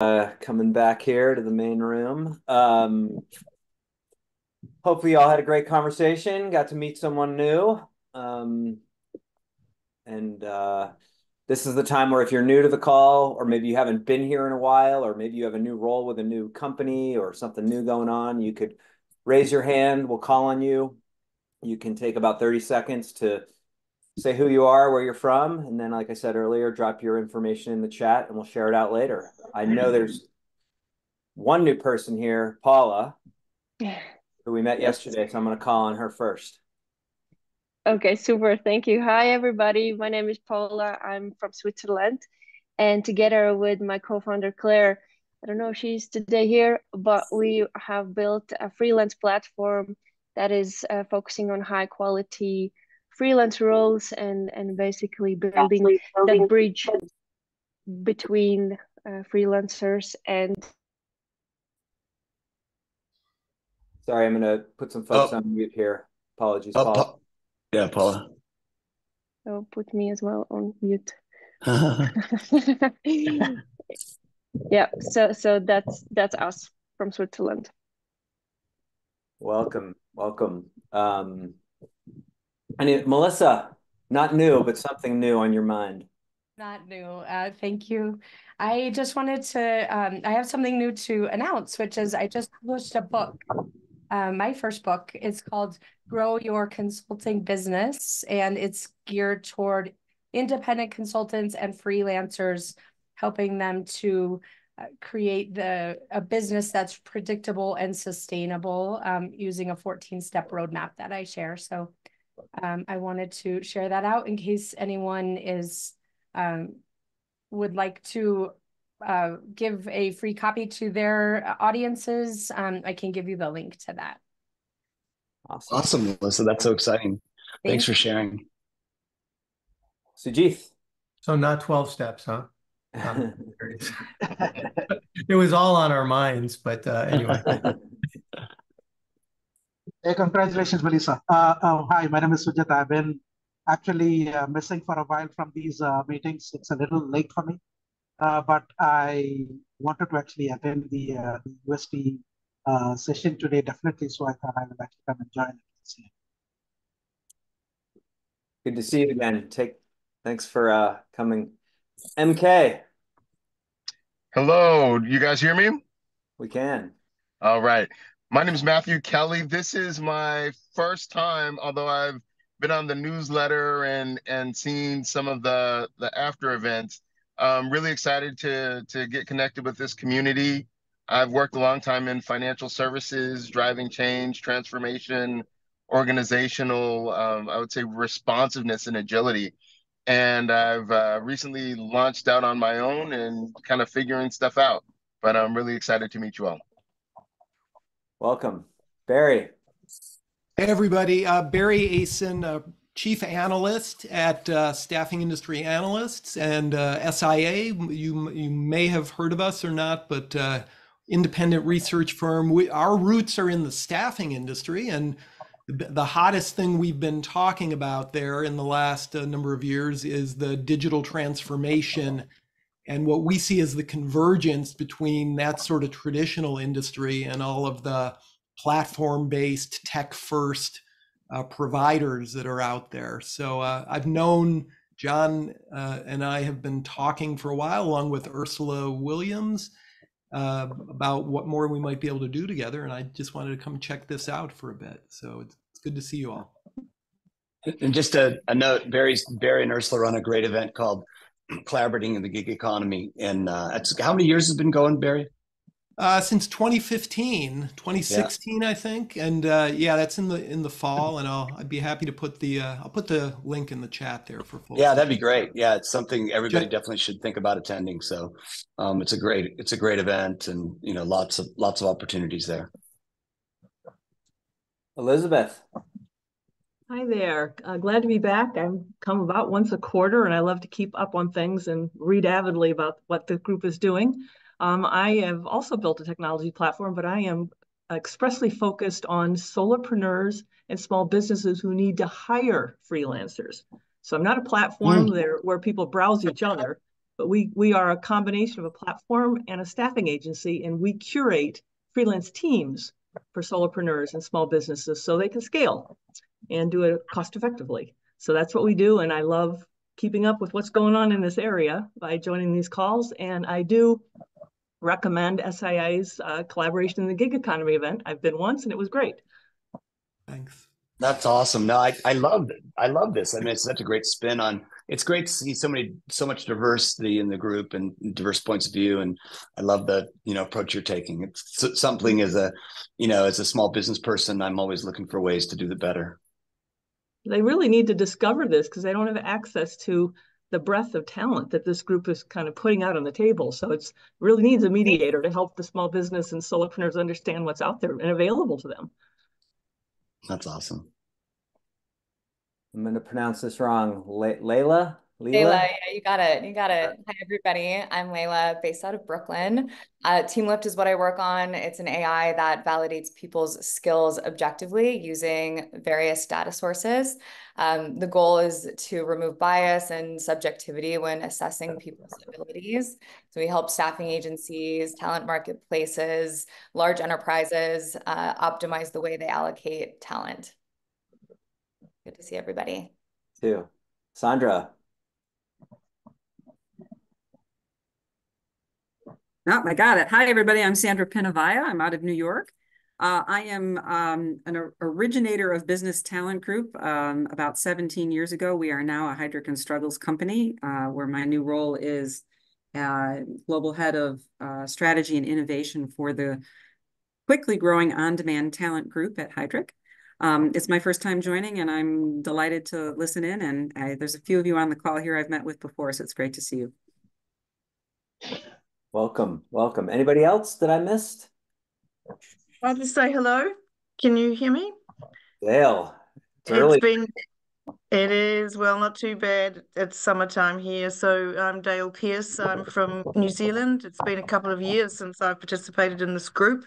Coming back here to the main room. Hopefully you all had a great conversation, got to meet someone new. Um, and this is the time where if you're new to the call, or maybe you haven't been here in a while, or maybe you have a new role with a new company or something new going on, you could raise your hand. We'll call on you. You can take about 30 seconds to say who you are, where you're from, and then, like I said earlier, drop your information in the chat and we'll share it out later. I know there's one new person here, Paula, who we met Yes. yesterday, so I'm going to call on her first. Okay, super. Thank you. Hi, everybody. My name is Paula. I'm from Switzerland. And together with my co-founder, Claire, I don't know if she's today here, but we have built a freelance platform that is focusing on high quality freelance roles and basically building that bridge between freelancers and. Sorry, I'm going to put some folks on mute here. Apologies, Paula. Yeah, Paula. Oh, put me as well on mute. Yeah, so that's us from Switzerland. Welcome. Melissa, not new, but something new on your mind. Not new. Thank you. I just wanted to, I have something new to announce, which is I just published a book. My first book. It's called Grow Your Consulting Business, and it's geared toward independent consultants and freelancers, helping them to create a business that's predictable and sustainable, using a 14-step roadmap that I share. So I wanted to share that out in case anyone would like to give a free copy to their audiences. I can give you the link to that. Awesome, Melissa. That's so exciting. Thanks for sharing. Sujith. So not 12 steps, huh? It was all on our minds, but anyway. Hey, congratulations, Melissa. Hi, my name is Sujit. I've been actually missing for a while from these meetings. It's a little late for me, but I wanted to actually attend the UST session today, definitely. So I thought I would actually come and join it. Good to see you again. Thanks for coming. MK. Hello, you guys hear me? We can. All right. My name is Matthew Kelly. This is my first time, although I've been on the newsletter and seen some of the after events. I'm really excited to get connected with this community. I've worked a long time in financial services, driving change, transformation, organizational, I would say responsiveness and agility. And I've recently launched out on my own and kind of figuring stuff out. But I'm really excited to meet you all. Welcome. Barry. Hey, everybody. Barry Asen, Chief Analyst at Staffing Industry Analysts and SIA. You may have heard of us or not, but independent research firm. Our roots are in the staffing industry, and the hottest thing we've been talking about there in the last number of years is the digital transformation and what we see as the convergence between that sort of traditional industry and all of the platform-based, tech-first providers that are out there. So I've known John and I have been talking for a while, along with Ursula Williams, about what more we might be able to do together. And I just wanted to come check this out for a bit. So it's good to see you all. And just a note, Barry and Ursula run a great event called Collaborating in the Gig Economy. And how many years has it been going, Barry? Since 2016, I think. And yeah, that's in the fall. And I'd be happy to put I'll put the link in the chat there for folks. Yeah, that'd be great. Yeah, it's something everybody definitely should think about attending. So it's a great event, and lots of opportunities there. Elizabeth. Hi there. Glad to be back. I come about once a quarter, and I love to keep up on things and read avidly about what the group is doing. I have also built a technology platform, but I am expressly focused on solopreneurs and small businesses who need to hire freelancers. So I'm not a platform there where people browse each other. but we are a combination of a platform and a staffing agency, and we curate freelance teams for solopreneurs and small businesses so they can scale and do it cost effectively. So that's what we do, and I love keeping up with what's going on in this area by joining these calls. And I do recommend SIA's collaboration in the gig economy event. I've been once and it was great. Thanks. That's awesome. No, I love it. I love this. I mean, it's such a great spin on. It's great to see so much diversity in the group and diverse points of view. And I love the approach you're taking. It's something as a small business person, I'm always looking for ways to do the better. They really need to discover this because they don't have access to the breadth of talent that this group is kind of putting out on the table. So it's really needs a mediator to help the small business and solopreneurs understand what's out there and available to them. That's awesome. I'm going to pronounce this wrong. Layla? Layla, yeah, you got it. You got it. Hi, everybody. I'm Layla, based out of Brooklyn. Team Lift is what I work on. It's an AI that validates people's skills objectively using various data sources. The goal is to remove bias and subjectivity when assessing people's abilities. So we help staffing agencies, talent marketplaces, large enterprises optimize the way they allocate talent. Good to see everybody. Too. Sandra. Oh, I got it. Hi, everybody. I'm Sandra Pinavaya. I'm out of New York. I am an originator of Business Talent Group. About 17 years ago, we are now a Heidrick & Struggles company, where my new role is global head of strategy and innovation for the quickly growing on-demand talent group at Heidrick. It's my first time joining, and I'm delighted to listen in. And there's a few of you on the call here I've met with before, so it's great to see you. Welcome, welcome. Anybody else that I missed? I'll just say hello. Can you hear me? Dale, it's early. It is, well, not too bad. It's summertime here. So I'm Dale Pearce. I'm from New Zealand. It's been a couple of years since I've participated in this group.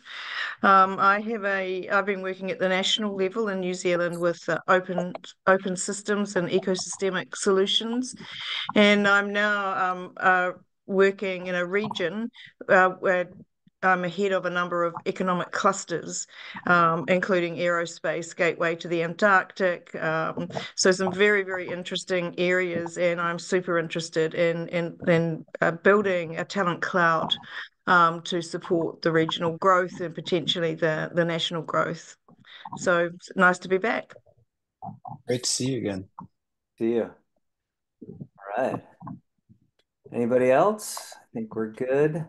I've been working at the national level in New Zealand with open systems and ecosystemic solutions. And I'm now working in a region where I'm ahead of a number of economic clusters, including aerospace, gateway to the Antarctic. So some very, very interesting areas, and I'm super interested in building a talent cloud to support the regional growth and potentially the national growth. So it's nice to be back. Great to see you again. See you. All right. Anybody else? I think we're good.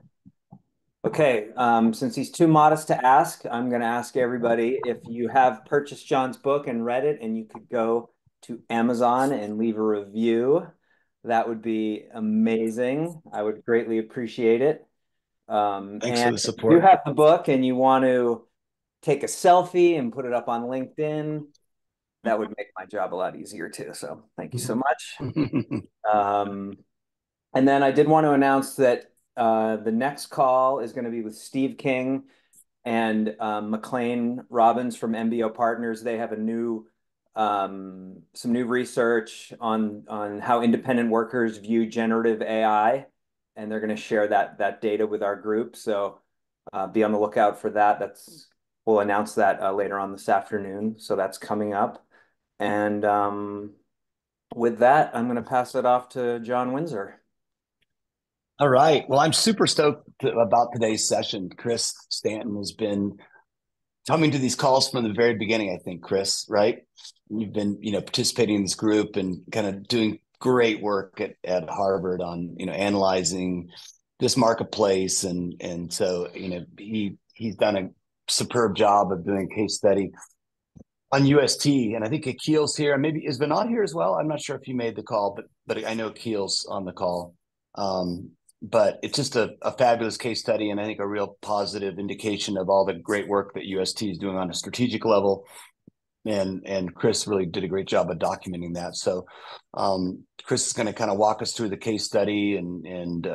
Okay, since he's too modest to ask, I'm going to ask everybody if you have purchased John's book and read it and you could go to Amazon and leave a review, that would be amazing. I would greatly appreciate it. Thanks for the support. If you have the book and you want to take a selfie and put it up on LinkedIn, that would make my job a lot easier too. So thank you so much. And then I did want to announce that the next call is going to be with Steve King and McLean Robbins from MBO Partners. They have a new some new research on how independent workers view generative AI, and they're going to share that data with our group. So be on the lookout for that. We'll announce that later on this afternoon. So that's coming up. And with that, I'm going to pass it off to John Windsor. All right. Well, I'm super stoked about today's session. Chris Stanton has been coming to these calls from the very beginning, I think, Chris, right? You've been, participating in this group and kind of doing great work at Harvard on, analyzing this marketplace. And so, he's done a superb job of doing a case study on UST. And I think Akil's here. Maybe is Vinod here as well? I'm not sure if you made the call, but I know Akil's on the call. But it's just a fabulous case study, and I think a real positive indication of all the great work that UST is doing on a strategic level and Chris really did a great job of documenting that. So Chris is going to kind of walk us through the case study and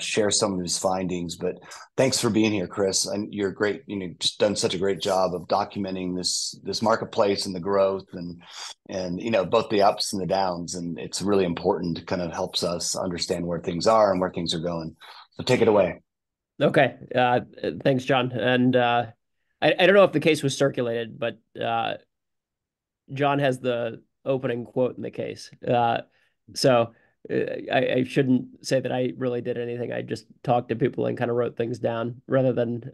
share some of his findings. But thanks for being here, Chris. And you're great. You know, just done such a great job of documenting this marketplace and the growth and you know, both the ups and the downs. And it's really important. To kind of helps us understand where things are and where things are going. So take it away. Okay. Thanks, John. And I don't know if the case was circulated, but John has the opening quote in the case. So I shouldn't say that I really did anything. I just talked to people and kind of wrote things down rather than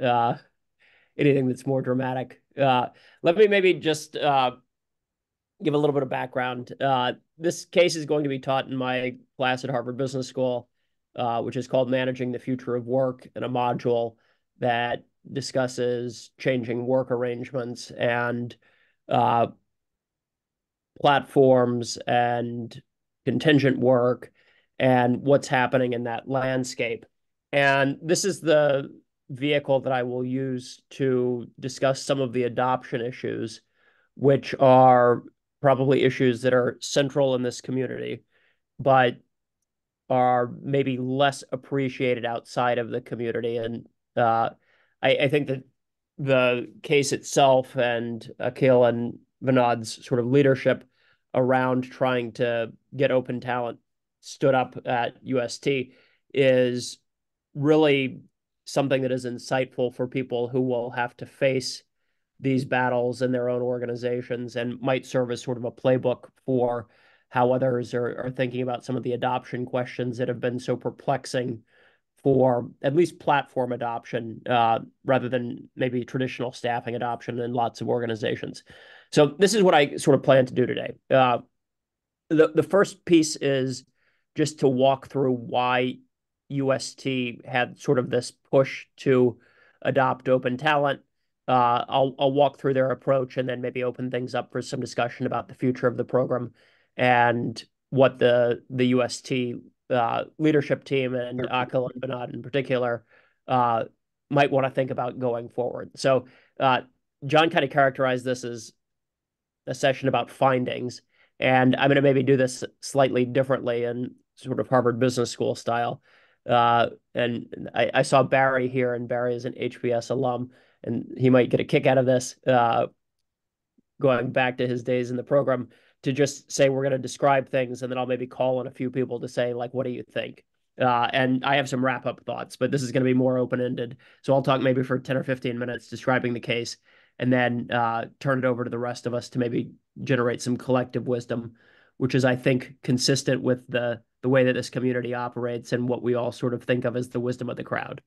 anything that's more dramatic. Let me maybe just give a little bit of background. This case is going to be taught in my class at Harvard Business School, which is called Managing the Future of Work, and a module that discusses changing work arrangements and platforms and contingent work and what's happening in that landscape. And this is the vehicle that I will use to discuss some of the adoption issues, which are probably issues that are central in this community, but are maybe less appreciated outside of the community. And I think that the case itself and Akhil and Vinod's sort of leadership around trying to get open talent stood up at UST is really something that is insightful for people who will have to face these battles in their own organizations, and might serve as sort of a playbook for how others are thinking about some of the adoption questions that have been so perplexing for at least platform adoption, rather than maybe traditional staffing adoption in lots of organizations. So this is what I sort of plan to do today. The first piece is just to walk through why UST had sort of this push to adopt open talent. I'll walk through their approach and then maybe open things up for some discussion about the future of the program and what the UST leadership team and Akhil and Vinod in particular might want to think about going forward. So John kind of characterized this as a session about findings, and I'm going to maybe do this slightly differently in sort of Harvard Business School style. And I saw Barry here, and Barry is an HBS alum, and he might get a kick out of this, going back to his days in the program, to just say we're going to describe things, and then I'll maybe call on a few people to say, like, what do you think? And I have some wrap-up thoughts, but this is going to be more open-ended. So I'll talk maybe for 10 or 15 minutes describing the case, and then turn it over to the rest of us to maybe generate some collective wisdom, which is, I think, consistent with the way that this community operates and what we all sort of think of as the wisdom of the crowd.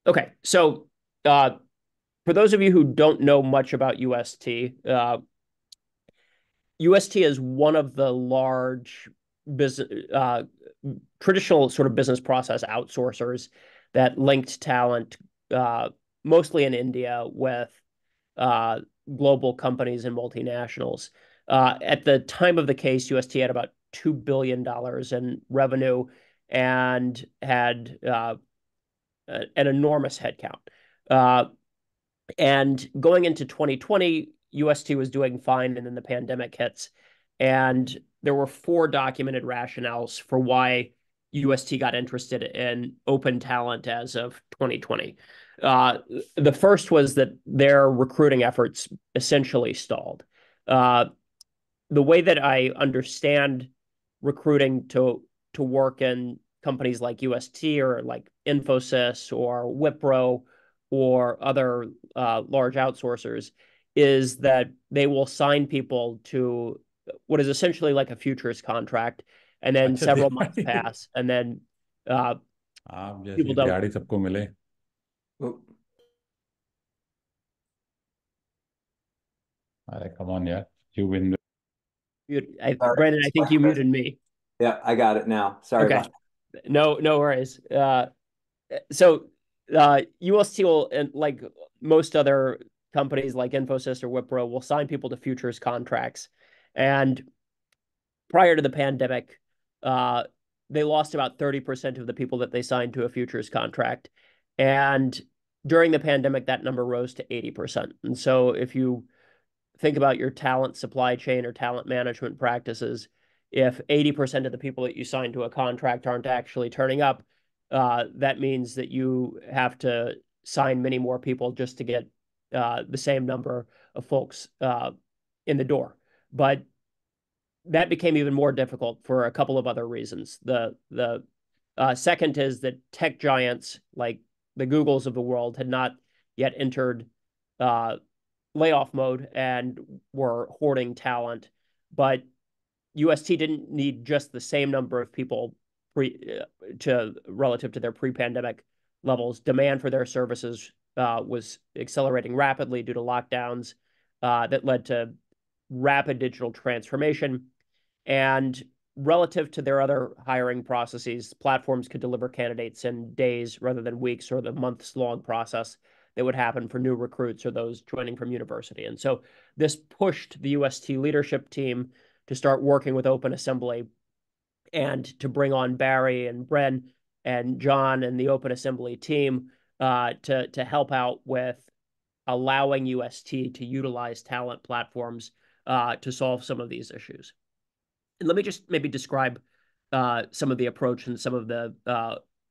Okay, so for those of you who don't know much about UST, UST is one of the large business, traditional sort of business process outsourcers that linked talent, mostly in India, with global companies and multinationals. At the time of the case, UST had about $2 billion in revenue and had an enormous headcount. And going into 2020, UST was doing fine, and then the pandemic hits. And there were 4 documented rationales for why UST got interested in open talent as of 2020. The first was that their recruiting efforts essentially stalled. The way that I understand recruiting to work in companies like UST or like Infosys or Wipro or other large outsourcers is that they will sign people to what is essentially like a futures contract, and then several months pass, and then people don't. गाड़ी सबको मिले. Come on, yeah. You win. Brandon, I think you muted me. Yeah, I got it now. Sorry about that. No worries. So UST will, and like most other companies like Infosys or Wipro, will sign people to futures contracts. And prior to the pandemic, they lost about 30% of the people that they signed to a futures contract. And During the pandemic, that number rose to 80%. And so if you think about your talent supply chain or talent management practices, if 80% of the people that you sign to a contract aren't actually turning up, that means that you have to sign many more people just to get the same number of folks in the door. But that became even more difficult for a couple of other reasons. The second is that tech giants like the Googles of the world had not yet entered layoff mode and were hoarding talent. But UST didn't need just the same number of people relative to their pre-pandemic levels. Demand for their services was accelerating rapidly due to lockdowns that led to rapid digital transformation. And relative to their other hiring processes, platforms could deliver candidates in days rather than weeks or the months-long process that would happen for new recruits or those joining from university. And so this pushed the UST leadership team to start working with Open Assembly and to bring on Barry and Bren and John and the Open Assembly team to help out with allowing UST to utilize talent platforms to solve some of these issues. And let me just maybe describe some of the approach and some of the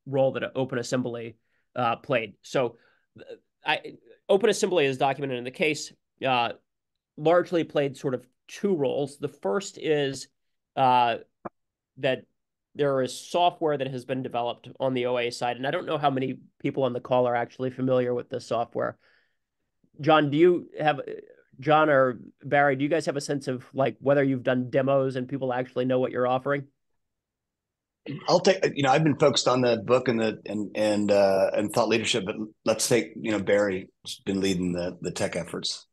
role that Open Assembly played. So Open Assembly, is documented in the case, largely played sort of two roles. The first is that there is software that has been developed on the OA side, and I don't know how many people on the call are actually familiar with this software. John, John or Barry, do you guys have a sense of like whether you've done demos and people actually know what you're offering? I'll take, I've been focused on the book and thought leadership, but let's take, Barry's been leading the tech efforts.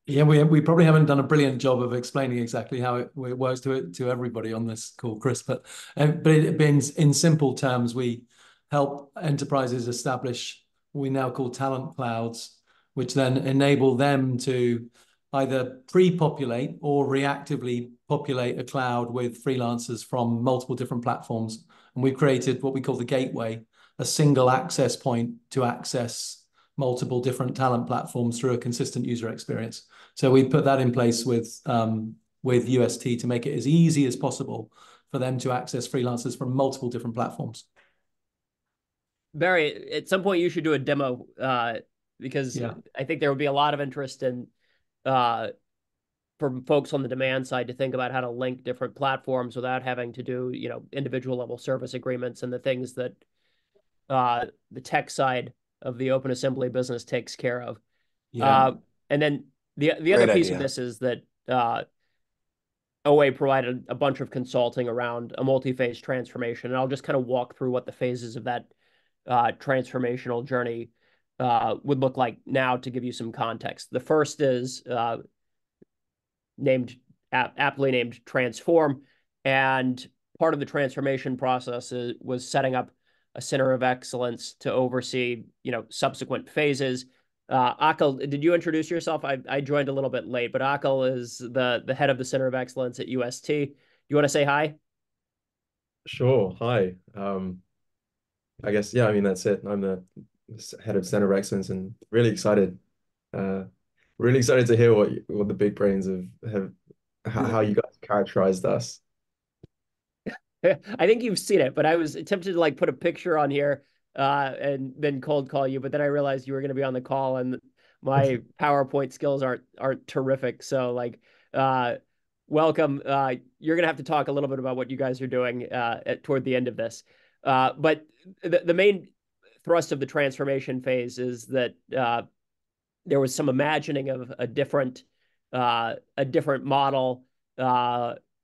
Yeah, we probably haven't done a brilliant job of explaining exactly how it works to everybody on this call, Chris. But in simple terms, we help enterprises establish what we now call talent clouds, which then enable them to either pre-populate or reactively populate a cloud with freelancers from multiple different platforms. And we've created what we call the gateway, a single access point to access multiple different talent platforms through a consistent user experience. So we put that in place with UST to make it as easy as possible for them to access freelancers from multiple different platforms. Barry, at some point you should do a demo because I think there would be a lot of interest in from folks on the demand side to think about how to link different platforms without having to do, individual level service agreements and the things that the tech side of the Open Assembly business takes care of. Yeah. And then the other piece of this is that OA provided a bunch of consulting around a multi-phase transformation. And I'll just kind of walk through what the phases of that transformational journey would look like now to give you some context. The first is aptly named Transform. And part of the transformation process was setting up a center of excellence to oversee, subsequent phases. Akil, did you introduce yourself? I joined a little bit late, but Akil is the head of the Center of Excellence at UST. You want to say hi? Sure. Hi. I guess, that's it. I'm the head of Center of Excellence and really excited to hear what the big brains have how you guys characterized us. I think you've seen it, but I was tempted to put a picture on here and then cold call you, but then I realized you were going to be on the call and my PowerPoint skills aren't terrific. So welcome. You're going to have to talk a little bit about what you guys are doing toward the end of this. But the main thrust of the transformation phase is that there was some imagining of a different model.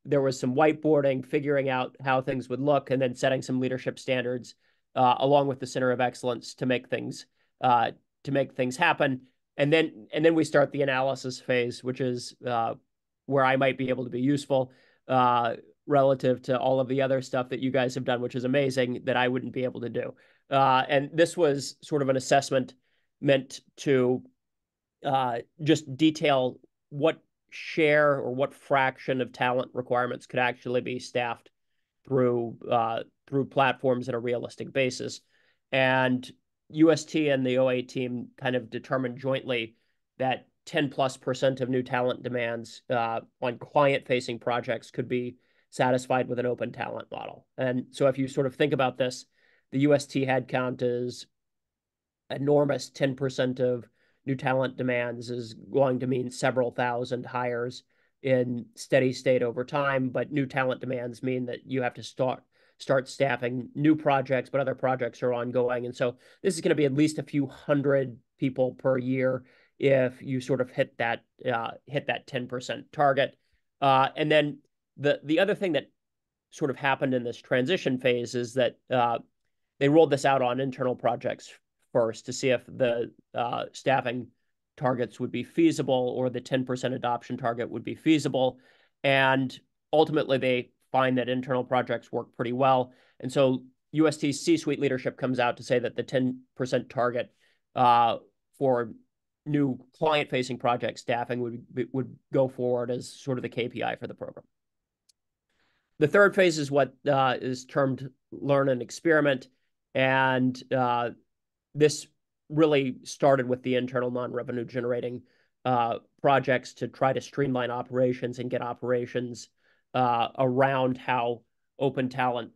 There was some whiteboarding, figuring out how things would look, and then setting some leadership standards along with the Center of Excellence to make things happen. And then we start the analysis phase, which is where I might be able to be useful relative to all of the other stuff that you guys have done, which is amazing, that I wouldn't be able to do. And this was sort of an assessment meant to just detail what share or what fraction of talent requirements could actually be staffed through platforms on a realistic basis. And UST and the OA team kind of determined jointly that 10+% of new talent demands on client-facing projects could be satisfied with an open talent model. And so if you sort of think about this, the UST headcount is enormous. 10% of new talent demands is going to mean several thousand hires in steady state over time, but new talent demands mean that you have to start staffing new projects, but other projects are ongoing. And so this is going to be at least a few hundred people per year if you sort of hit that 10% target. And then the other thing that sort of happened in this transition phase is that they rolled this out on internal projects first to see if the staffing targets would be feasible or the 10% adoption target would be feasible. And ultimately, they find that internal projects work pretty well. And so UST's C-suite leadership comes out to say that the 10% target for new client-facing project staffing would go forward as sort of the KPI for the program. The third phase is what is termed learn and experiment. And this really started with the internal non-revenue generating projects to try to streamline operations and get operations around how open talent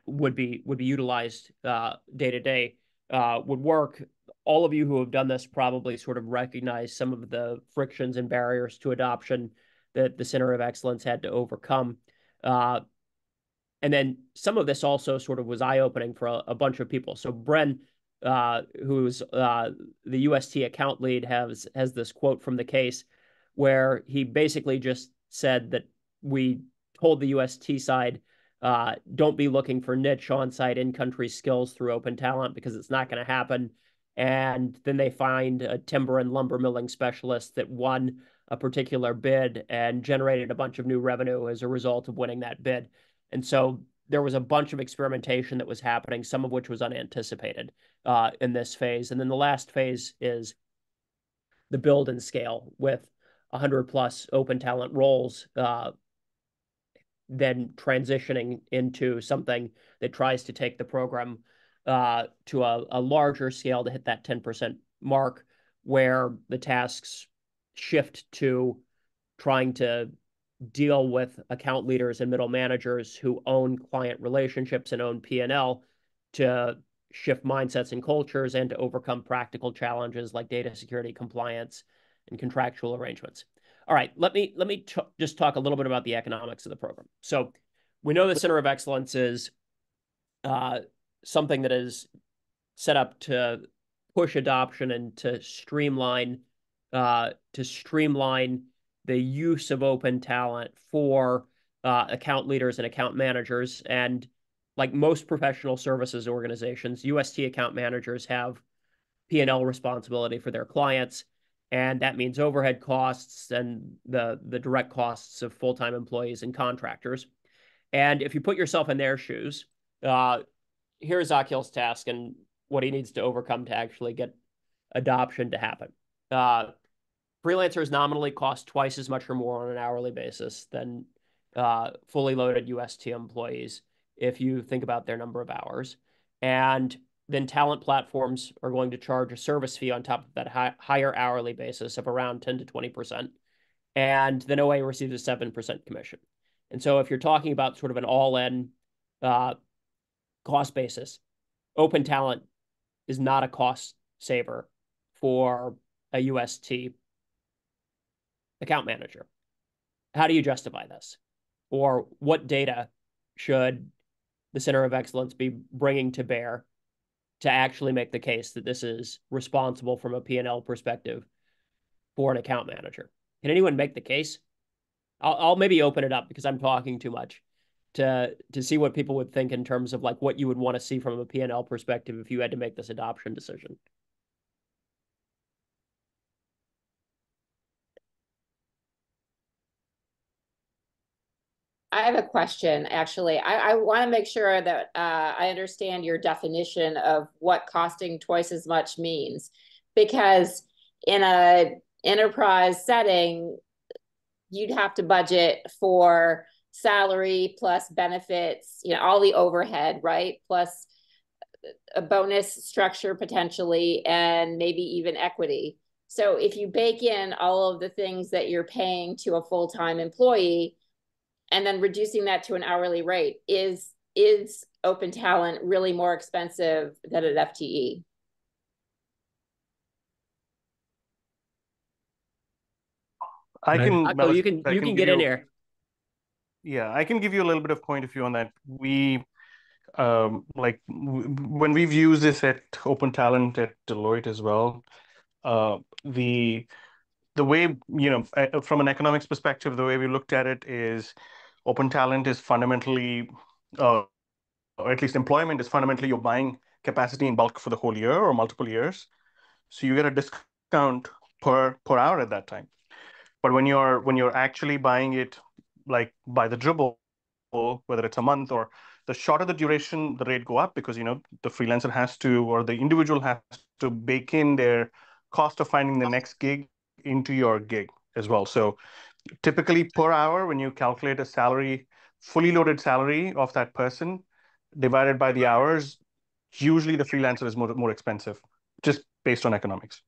would be utilized day to day would work. All of you who have done this probably sort of recognize some of the frictions and barriers to adoption that the Center of Excellence had to overcome. And then some of this also sort of was eye-opening for a bunch of people. So Bren, who's the UST account lead, has this quote from the case where he basically just said that we told the UST side, don't be looking for niche on-site in-country skills through open talent because it's not going to happen. And then they find a timber and lumber milling specialist that won a particular bid and generated a bunch of new revenue as a result of winning that bid. And so there was a bunch of experimentation that was happening, some of which was unanticipated in this phase. And then the last phase is the build and scale with 100+ open talent roles, then transitioning into something that tries to take the program to a larger scale to hit that 10% mark, where the tasks shift to trying to deal with account leaders and middle managers who own client relationships and own P&L to shift mindsets and cultures and to overcome practical challenges like data security, compliance, and contractual arrangements. All right, let me just talk a little bit about the economics of the program. So we know the Center of Excellence is something that is set up to push adoption and to streamline the use of open talent for account leaders and account managers. And like most professional services organizations, UST account managers have P&L responsibility for their clients. And that means overhead costs and the direct costs of full-time employees and contractors. And if you put yourself in their shoes, here's Akhil's task and what he needs to overcome to actually get adoption to happen. Freelancers nominally cost twice as much or more on an hourly basis than fully loaded UST employees, if you think about their number of hours. And then talent platforms are going to charge a service fee on top of that higher hourly basis of around 10 to 20%. And then OA receives a 7% commission. And so if you're talking about sort of an all-in cost basis, open talent is not a cost saver for a UST account manager. How do you justify this? Or what data should the Center of Excellence be bringing to bear to actually make the case that this is responsible from a P&L perspective for an account manager? Can anyone make the case? I'll maybe open it up because I'm talking too much to see what people would think in terms of like what you would want to see from a P&L perspective if you had to make this adoption decision. I have a question, actually. I want to make sure that I understand your definition of what costing twice as much means, because in an enterprise setting, you'd have to budget for salary plus benefits, all the overhead, right? Plus a bonus structure potentially, and maybe even equity. So if you bake in all of the things that you're paying to a full-time employee and then reducing that to an hourly rate, is open talent really more expensive than an FTE? I can, Akko, you can get in here. Yeah, I can give you a little bit of point of view on that. We when we've used this at Open Talent at Deloitte as well, the way, from an economics perspective, the way we looked at it is Open Talent is fundamentally, or at least employment is fundamentally you're buying capacity in bulk for the whole year or multiple years. So you get a discount per hour at that time. But when you're actually buying it like by the dribble, whether it's a month or the shorter the duration, the rate go up because the freelancer has to, or the individual has to bake in their cost of finding the next gig into your gig as well. So typically per hour, when you calculate a salary, fully loaded salary of that person divided by the hours, usually the freelancer is more expensive, just based on economics.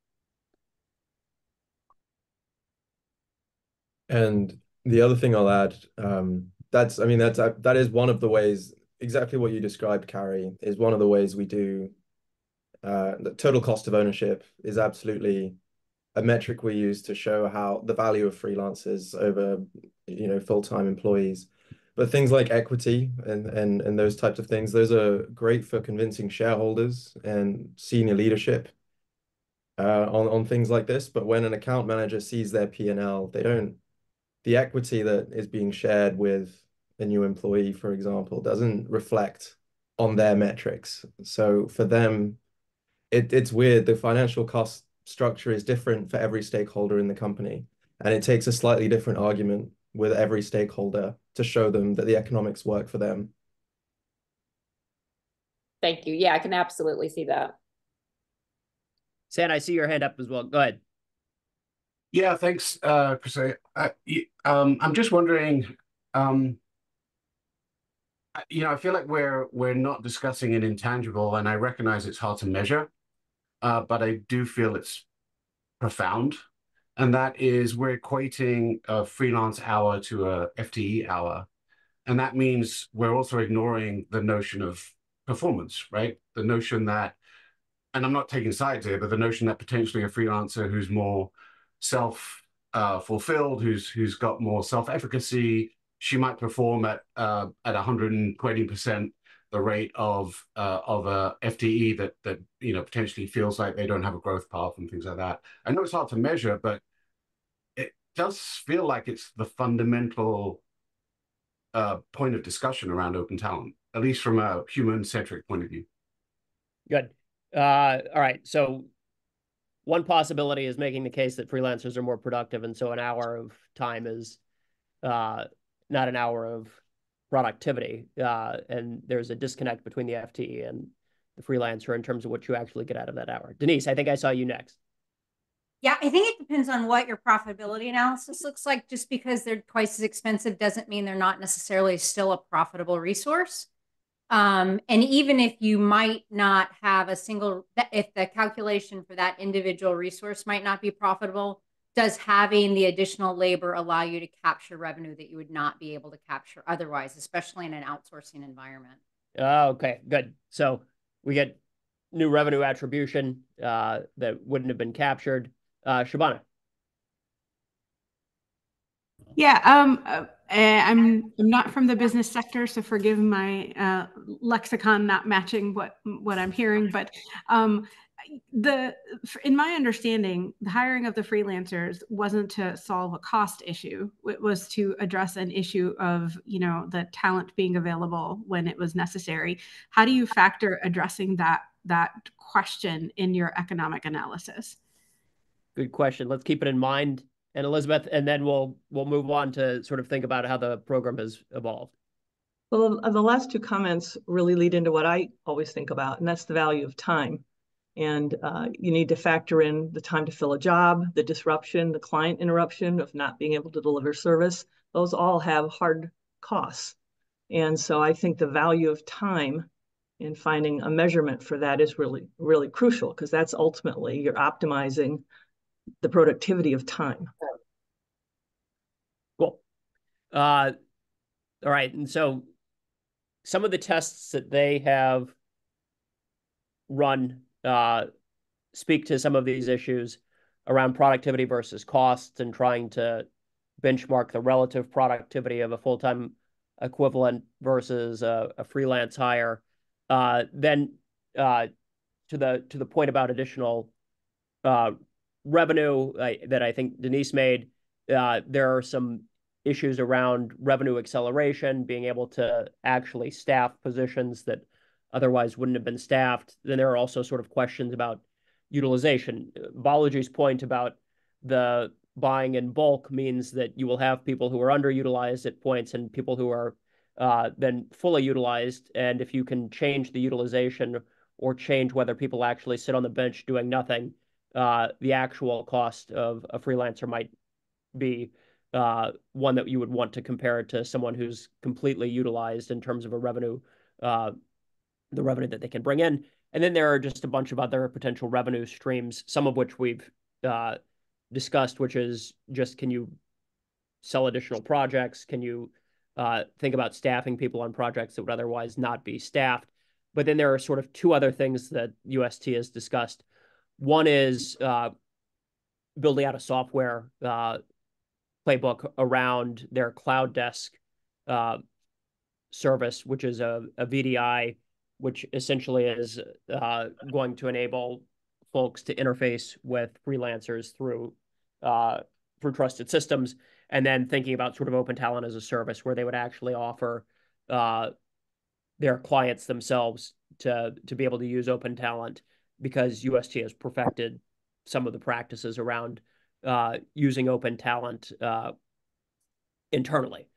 And the other thing I'll add, that is one of the ways, exactly what you described, Carrie, is one of the ways we do. The total cost of ownership is absolutely a metric we use to show how the value of freelancers over, full-time employees. But things like equity and those types of things, those are great for convincing shareholders and senior leadership on things like this. But when an account manager sees their P&L, the equity that is being shared with a new employee, for example, doesn't reflect on their metrics. So for them, it's weird. The financial cost structure is different for every stakeholder in the company. And it takes a slightly different argument with every stakeholder to show them that the economics work for them. Thank you. Yeah, I can absolutely see that. San, I see your hand up as well. Go ahead. Yeah, thanks, Chris. I'm just wondering, I feel like we're not discussing an intangible, and I recognize it's hard to measure, but I do feel it's profound, and that is we're equating a freelance hour to a FTE hour, and that means we're also ignoring the notion of performance, right? The notion that, and I'm not taking sides here, but the notion that potentially a freelancer who's more fulfilled, who's got more self-efficacy, she might perform at 120% the rate of a FTE that potentially feels like they don't have a growth path and things like that. I know it's hard to measure, but it does feel like it's the fundamental point of discussion around open talent, at least from a human-centric point of view. Good. All right. So one possibility is making the case that freelancers are more productive, and so an hour of time is not an hour of productivity, and there's a disconnect between the FTE and the freelancer in terms of what you actually get out of that hour. Denise, I think I saw you next. Yeah, I think it depends on what your profitability analysis looks like. Just because they're twice as expensive doesn't mean they're not necessarily still a profitable resource. And even if you might not have if the calculation for that individual resource might not be profitable, does having the additional labor allow you to capture revenue that you would not be able to capture otherwise, especially in an outsourcing environment? Okay, good. So we get new revenue attribution that wouldn't have been captured. Shabana. Yeah, I'm not from the business sector, so forgive my lexicon not matching what I'm hearing. But in my understanding, the hiring of the freelancers wasn't to solve a cost issue. It was to address an issue of the talent being available when it was necessary. How do you factor addressing that question in your economic analysis? Good question. Let's keep it in mind. And Elizabeth, and then we'll move on to sort of think about how the program has evolved. Well, the last two comments really lead into what I always think about, and that's the value of time. And you need to factor in the time to fill a job, the disruption, the client interruption of not being able to deliver service. Those all have hard costs. And so I think the value of time And finding a measurement for that is really, really crucial, because that's ultimately you're optimizing the productivity of time. Cool. All right. And so some of the tests that they have run speak to some of these issues around productivity versus costs and trying to benchmark the relative productivity of a full-time equivalent versus a freelance hire. Then to the point about additional revenue that I think Denise made, there are some issues around revenue acceleration, being able to actually staff positions that otherwise wouldn't have been staffed. Then there are also sort of questions about utilization. Balaji's point about the buying in bulk means that you will have people who are underutilized at points and people who are then fully utilized. And if you can change the utilization or change whether people actually sit on the bench doing nothing, the actual cost of a freelancer might be one that you would want to compare to someone who's completely utilized in terms of a revenue, the revenue that they can bring in. And then there are just a bunch of other potential revenue streams, some of which we've discussed, which is just, can you sell additional projects? Can you think about staffing people on projects that would otherwise not be staffed? But then there are sort of two other things that UST has discussed. One is building out a software playbook around their Cloud Desk service, which is a VDI, which essentially is going to enable folks to interface with freelancers through trusted systems, and then thinking about sort of open talent as a service where they would actually offer their clients themselves to be able to use open talent, because UST has perfected some of the practices around using open talent internally.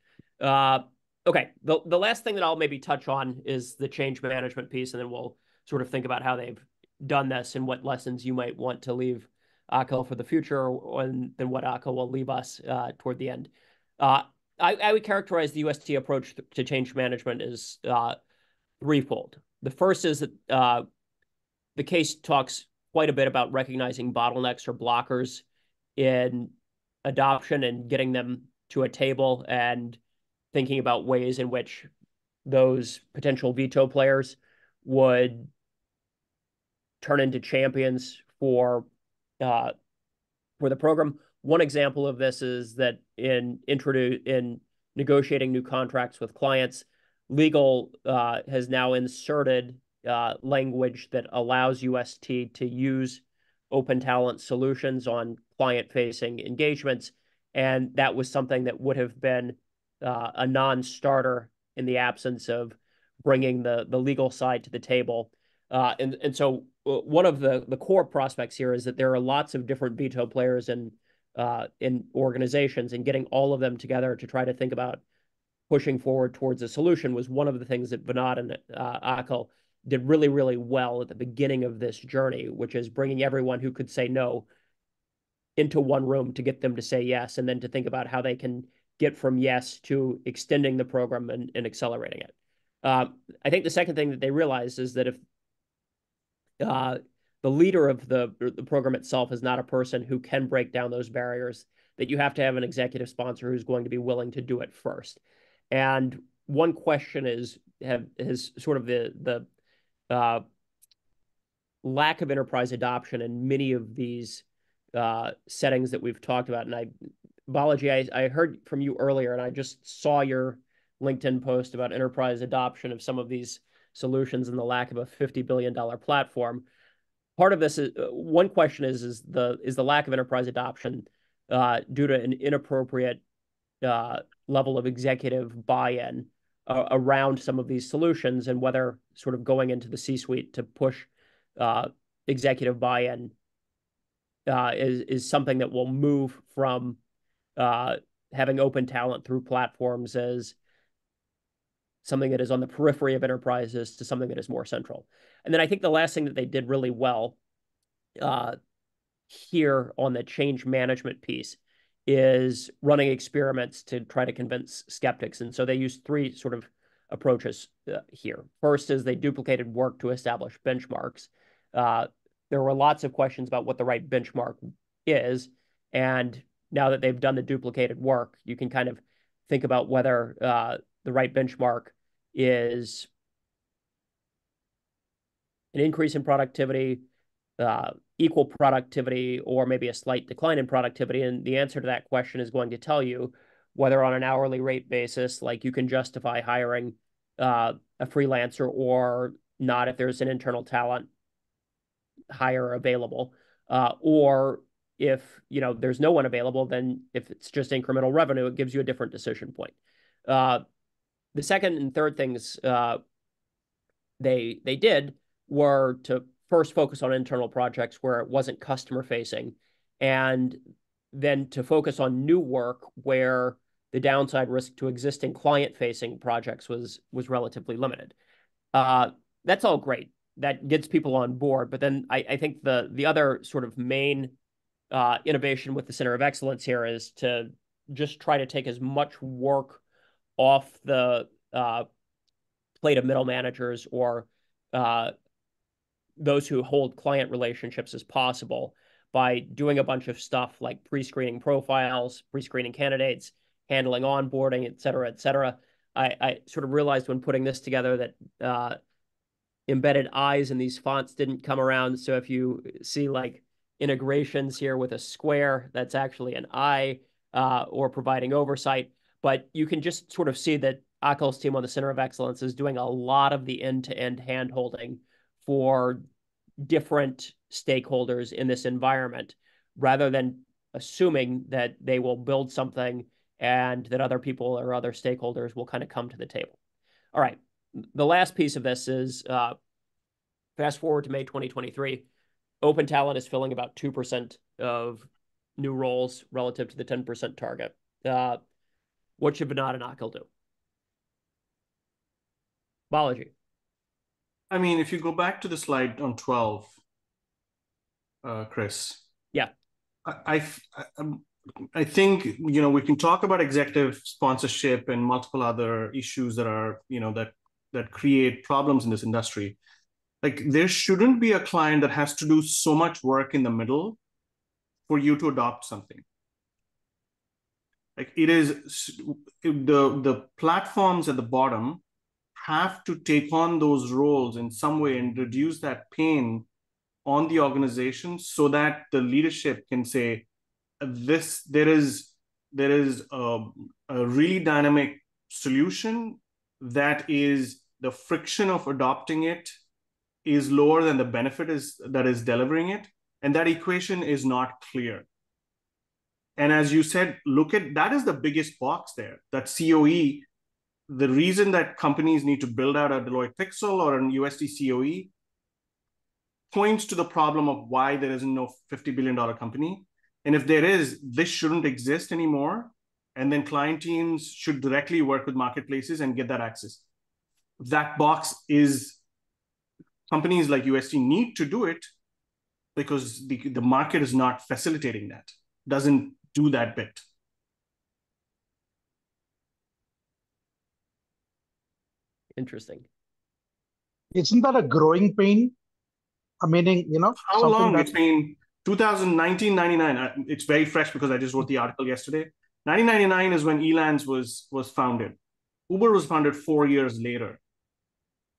Okay, the last thing that I'll maybe touch on is the change management piece, and then we'll sort of think about how they've done this and what lessons you might want to leave Akil for the future, and then what Akil will leave us toward the end. I would characterize the UST approach to change management as threefold. The first is that the case talks quite a bit about recognizing bottlenecks or blockers in adoption and getting them to a table, and thinking about ways in which those potential veto players would turn into champions for the program. One example of this is that in negotiating new contracts with clients, legal has now inserted language that allows UST to use open talent solutions on client-facing engagements, and that was something that would have been a non-starter in the absence of bringing the legal side to the table. And so one of the core prospects here is that there are lots of different veto players in organizations, and getting all of them together to try to think about pushing forward towards a solution was one of the things that Vinod and Akil did really, really well at the beginning of this journey, which is bringing everyone who could say no into one room to get them to say yes, and then to think about how they can get from yes to extending the program and accelerating it. I think the second thing that they realized is that if the leader of the program itself is not a person who can break down those barriers, that you have to have an executive sponsor who's going to be willing to do it first. And one question is sort of the lack of enterprise adoption in many of these settings that we've talked about. And Balaji, I heard from you earlier, and I just saw your LinkedIn post about enterprise adoption of some of these solutions and the lack of a $50 billion platform. Part of this is, one question is the lack of enterprise adoption due to an inappropriate level of executive buy-in around some of these solutions, and whether sort of going into the C-suite to push executive buy-in is something that will move from having open talent through platforms as something that is on the periphery of enterprises to something that is more central. And then I think the last thing that they did really well here on the change management piece is running experiments to try to convince skeptics. And so they used three sort of approaches here. First is they duplicated work to establish benchmarks. There were lots of questions about what the right benchmark is, and now that they've done the duplicated work, you can kind of think about whether the right benchmark is an increase in productivity, equal productivity, or maybe a slight decline in productivity. And the answer to that question is going to tell you whether on an hourly rate basis, like you can justify hiring a freelancer or not if there's an internal talent hire available, or if there's no one available, then if it's just incremental revenue, it gives you a different decision point. The second and third things they did were to first focus on internal projects where it wasn't customer facing, and then to focus on new work where the downside risk to existing client facing projects was relatively limited. That's all great. That gets people on board. But then I think the other sort of main innovation with the Center of Excellence here is to just try to take as much work off the plate of middle managers or those who hold client relationships as possible by doing a bunch of stuff like pre-screening profiles, pre-screening candidates, handling onboarding, et cetera, et cetera. I sort of realized when putting this together that embedded eyes in these fonts didn't come around. So if you see like integrations here with a square, that's actually an eye, or providing oversight. But you can just sort of see that Akhil's team on the Center of Excellence is doing a lot of the end-to-end hand-holding for different stakeholders in this environment, rather than assuming that they will build something and that other people or other stakeholders will kind of come to the table. All right. The last piece of this is fast forward to May 2023. Open talent is filling about 2% of new roles relative to the 10% target. What should Vinod and Akhil do? Balaji. I mean, if you go back to the slide on 12, Chris. Yeah. I think, we can talk about executive sponsorship and multiple other issues that are, that create problems in this industry. Like, there shouldn't be a client that has to do so much work in the middle for you to adopt something. Like, it is the platforms at the bottom have to take on those roles in some way and reduce that pain on the organization so that the leadership can say, there is a really dynamic solution that is the friction of adopting it is lower than the benefit that is delivering it. And that equation is not clear. And as you said, look at, that is the biggest box there, that COE. The reason that companies need to build out a Deloitte Pixel or an UST COE points to the problem of why there isn't no $50 billion company. And if there is, this shouldn't exist anymore. And then client teams should directly work with marketplaces and get that access. That box is, companies like UST need to do it because the market is not facilitating that, doesn't do that bit. Interesting. Isn't that a growing pain? Meaning, how long? It's been 2019, 99. It's very fresh because I just wrote the article yesterday. 1999 is when Elance was founded. Uber was founded 4 years later.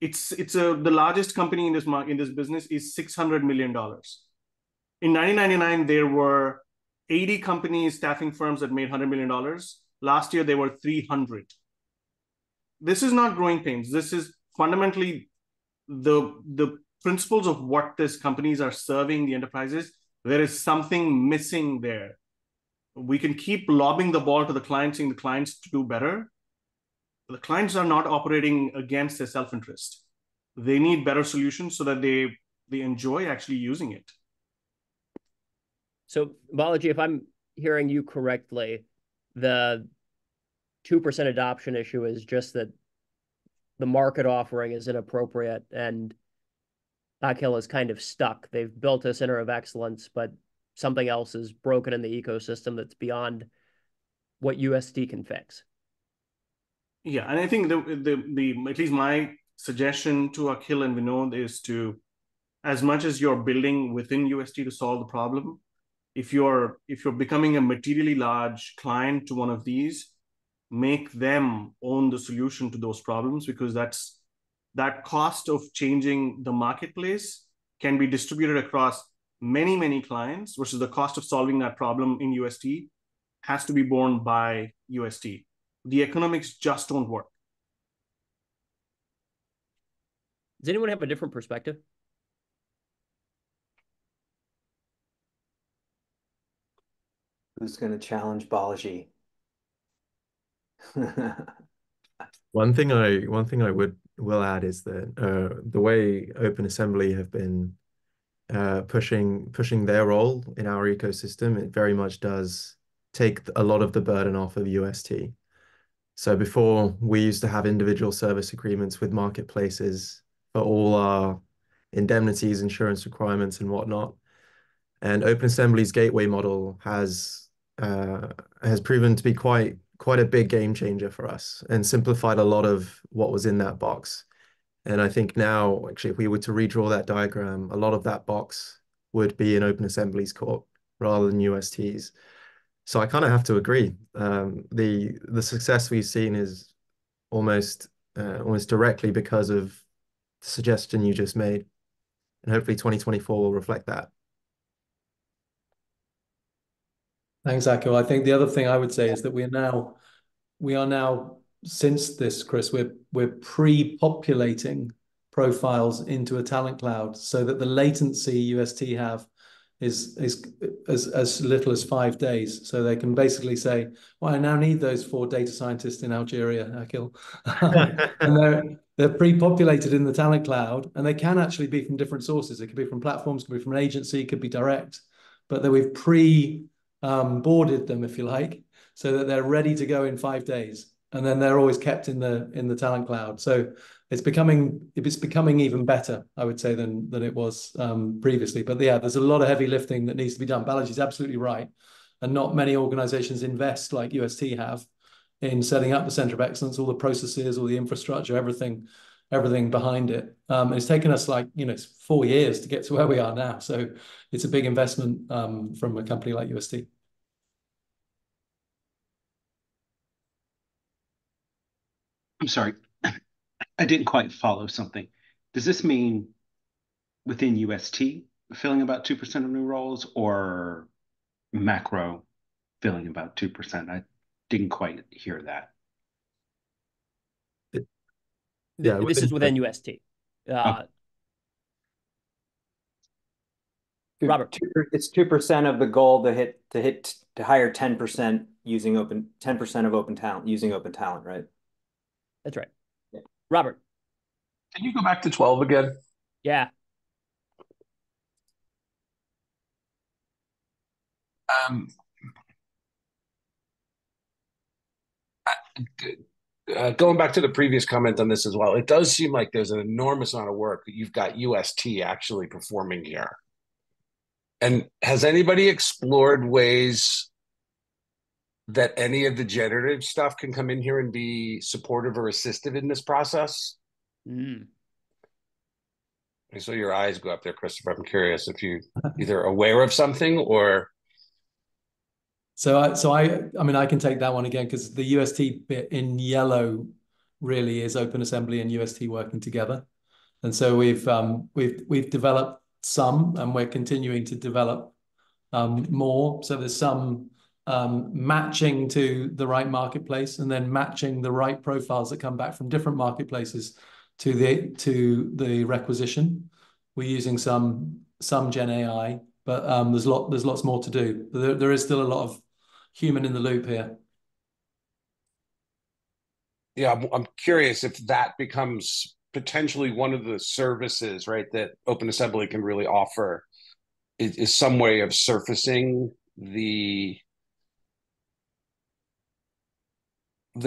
The largest company in this business is $600 million. In 1999, there were 80 companies, staffing firms that made $100 million. Last year, there were 300. This is not growing pains. This is fundamentally the principles of what these companies are serving the enterprises. There is something missing there. We can keep lobbing the ball to the clients, saying the clients to do better. The clients are not operating against their self-interest. They need better solutions so that they enjoy actually using it. So, Balaji, if I'm hearing you correctly, the 2% adoption issue is just that the market offering is inappropriate and Akhil is kind of stuck. They've built a center of excellence, but something else is broken in the ecosystem that's beyond what UST can fix. Yeah, and I think the at least my suggestion to Akhil and Vinod is to, as much as you're building within UST to solve the problem, if you're becoming a materially large client to one of these, make them own the solution to those problems, because that cost of changing the marketplace can be distributed across many, many clients, versus the cost of solving that problem in UST has to be borne by UST. The economics just don't work. Does anyone have a different perspective? Who's going to challenge Balaji? One thing I will add is that the way OpenAssembly have been pushing their role in our ecosystem, it very much does take a lot of the burden off of UST. So before, we used to have individual service agreements with marketplaces for all our indemnities, insurance requirements, and whatnot. And OpenAssembly's gateway model has proven to be quite a big game changer for us and simplified a lot of what was in that box. And I think now, actually, if we were to redraw that diagram, a lot of that box would be in OpenAssembly's court rather than UST's. So I kind of have to agree. The success we've seen is almost directly because of the suggestion you just made, and hopefully 2024 will reflect that. Thanks, Akil. I think the other thing I would say is that we are now since this, Chris, we're pre-populating profiles into a talent cloud so that the latency UST have is as little as 5 days. So they can basically say, well, I now need those 4 data scientists in Algeria, Akil. And they're pre-populated in the talent cloud, and they can actually be from different sources. It could be from platforms, it could be from an agency, it could be direct, but then we've boarded them, if you like, so that they're ready to go in 5 days, and then they're always kept in the talent cloud. So it's becoming even better, I would say, than it was previously. But yeah, there's a lot of heavy lifting that needs to be done. Balaji's absolutely right, and not many organizations invest like UST have in setting up the center of excellence, all the processes, all the infrastructure, everything behind it. It's taken us 4 years to get to where we are now. So it's a big investment from a company like UST. I'm sorry, I didn't quite follow something. Does this mean within UST filling about 2% of new roles, or macro filling about 2%? I didn't quite hear that. Yeah, this is within UST. Robert, it's 2% of the goal to hire 10% using 10% of open talent using open talent, right? That's right. Yeah. Robert, can you go back to 12 again? Yeah. Going back to the previous comment on this as well, it does seem like there's an enormous amount of work that you've got UST actually performing here. And has anybody explored ways that any of the generative stuff can come in here and be supportive or assistive in this process? I saw your eyes go up there, Christopher. I'm curious if you either aware of something or. So I mean, I can take that one again, because the UST bit in yellow really is OpenAssembly and UST working together. And so we've developed some, and we're continuing to develop more. So there's some matching to the right marketplace, and then matching the right profiles that come back from different marketplaces to the requisition. We're using some Gen AI, but there's lots more to do. There is still a lot of human in the loop here. Yeah, I'm curious if that becomes potentially one of the services, right, that OpenAssembly can really offer, is some way of surfacing the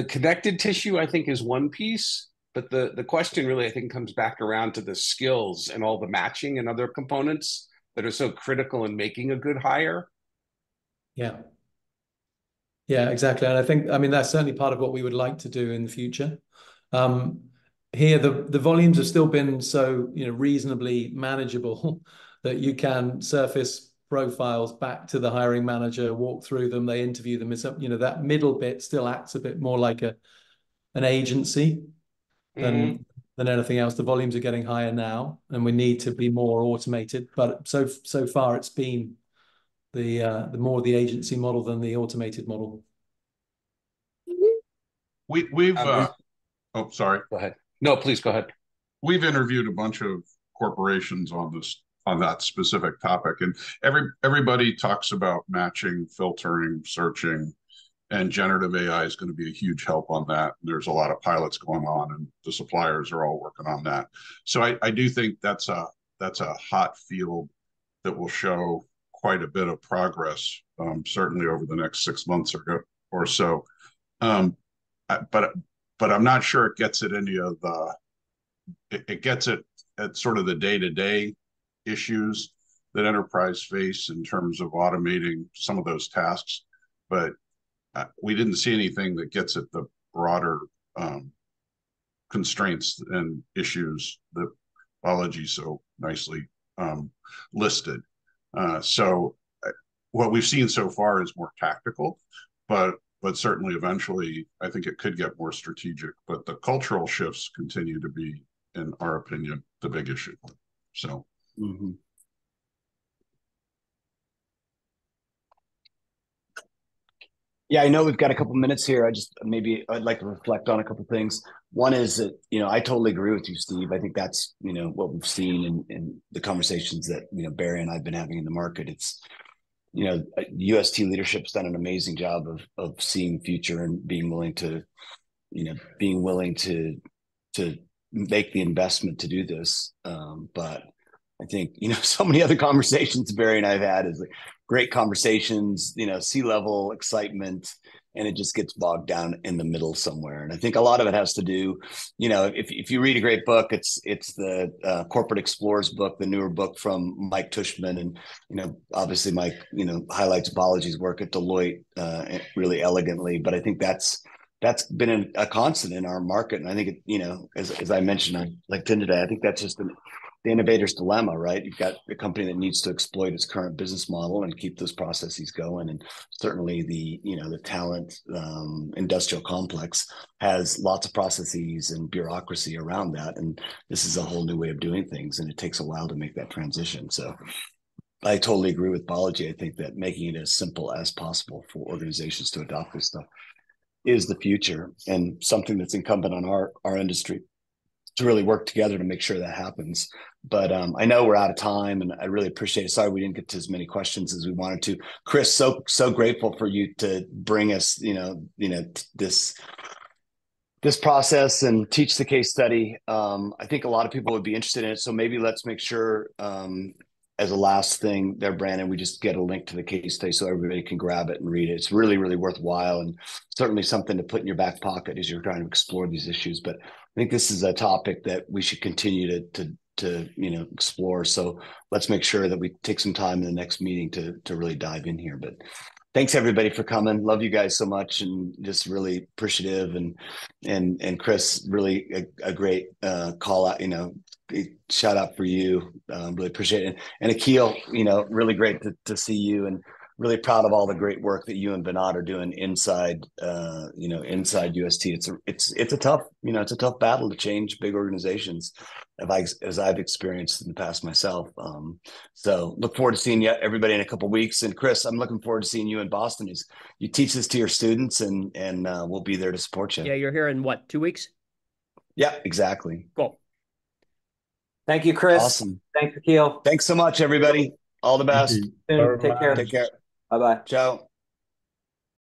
connected tissue. I think is one piece, but the question really, I think, comes back around to the skills and all the matching and other components that are so critical in making a good hire. Yeah. Yeah, exactly. And I think, I mean, that's certainly part of what we would like to do in the future. Here, the volumes have still been so, reasonably manageable that you can surface profiles back to the hiring manager, walk through them, they interview them. It's, that middle bit still acts a bit more like an agency than anything else. The volumes are getting higher now, and we need to be more automated. But so far, it's been the more the agency model than the automated model. We've oh, sorry. Go ahead. No, please go ahead. We've interviewed a bunch of corporations on that specific topic, and everybody talks about matching, filtering, searching, and generative AI is going to be a huge help on that. There's a lot of pilots going on, and the suppliers are all working on that. So I do think that's a hot field that will show quite a bit of progress, certainly over the next 6 months or so. But I'm not sure it gets at any of it gets at sort of the day-to-day issues that enterprise face in terms of automating some of those tasks. But we didn't see anything that gets at the broader constraints and issues that Balaji so nicely listed. So what we've seen so far is more tactical, but certainly eventually I think it could get more strategic. But the cultural shifts continue to be, in our opinion, the big issue. So. Yeah, I know we've got a couple minutes here. I'd like to reflect on a couple things. One is that, I totally agree with you, Steve. I think that's, what we've seen in the conversations that, Barry and I've been having in the market. It's, UST leadership's done an amazing job of seeing future and being willing to make the investment to do this. But I think, so many other conversations Barry and I've had is like great conversations, C-level excitement, and it just gets bogged down in the middle somewhere. And I think a lot of it has to do, if you read a great book, it's the Corporate Explorers book, the newer book from Mike Tushman. And, obviously Mike, highlights Balaji's work at Deloitte really elegantly. But I think that's been a constant in our market. And I think, as I mentioned on LinkedIn today, I think that's just the innovator's dilemma, right? You've got a company that needs to exploit its current business model and keep those processes going. And certainly the talent industrial complex has lots of processes and bureaucracy around that. And this is a whole new way of doing things. And it takes a while to make that transition. So I totally agree with Balaji. I think that making it as simple as possible for organizations to adopt this stuff is the future, and something that's incumbent on our industry to really work together to make sure that happens. But I know we're out of time, and I really appreciate it. Sorry we didn't get to as many questions as we wanted to. Chris, so grateful for you to bring us, this process and teach the case study. I think a lot of people would be interested in it. So maybe let's make sure, as a last thing there, Brandon, we just get a link to the case study so everybody can grab it and read it. It's really, really worthwhile, and certainly something to put in your back pocket as you're trying to explore these issues. But I think this is a topic that we should continue to explore. So let's make sure that we take some time in the next meeting to really dive in here. But thanks everybody for coming. Love you guys so much, and just really appreciative. And Chris, really a great call out, shout out for you. Really appreciate it. And Akil, really great to see you, and really proud of all the great work that you and Vinod are doing inside UST. It's a tough battle to change big organizations, as I've experienced in the past myself. So look forward to seeing everybody in a couple of weeks. And Chris, I'm looking forward to seeing you in Boston. As you teach this to your students, and we'll be there to support you. Yeah, you're here in what, 2 weeks? Yeah, exactly. Cool. Thank you, Chris. Awesome. Thanks, Akil. Thanks so much, everybody. All the best. Take care. Take care. Bye-bye. Ciao.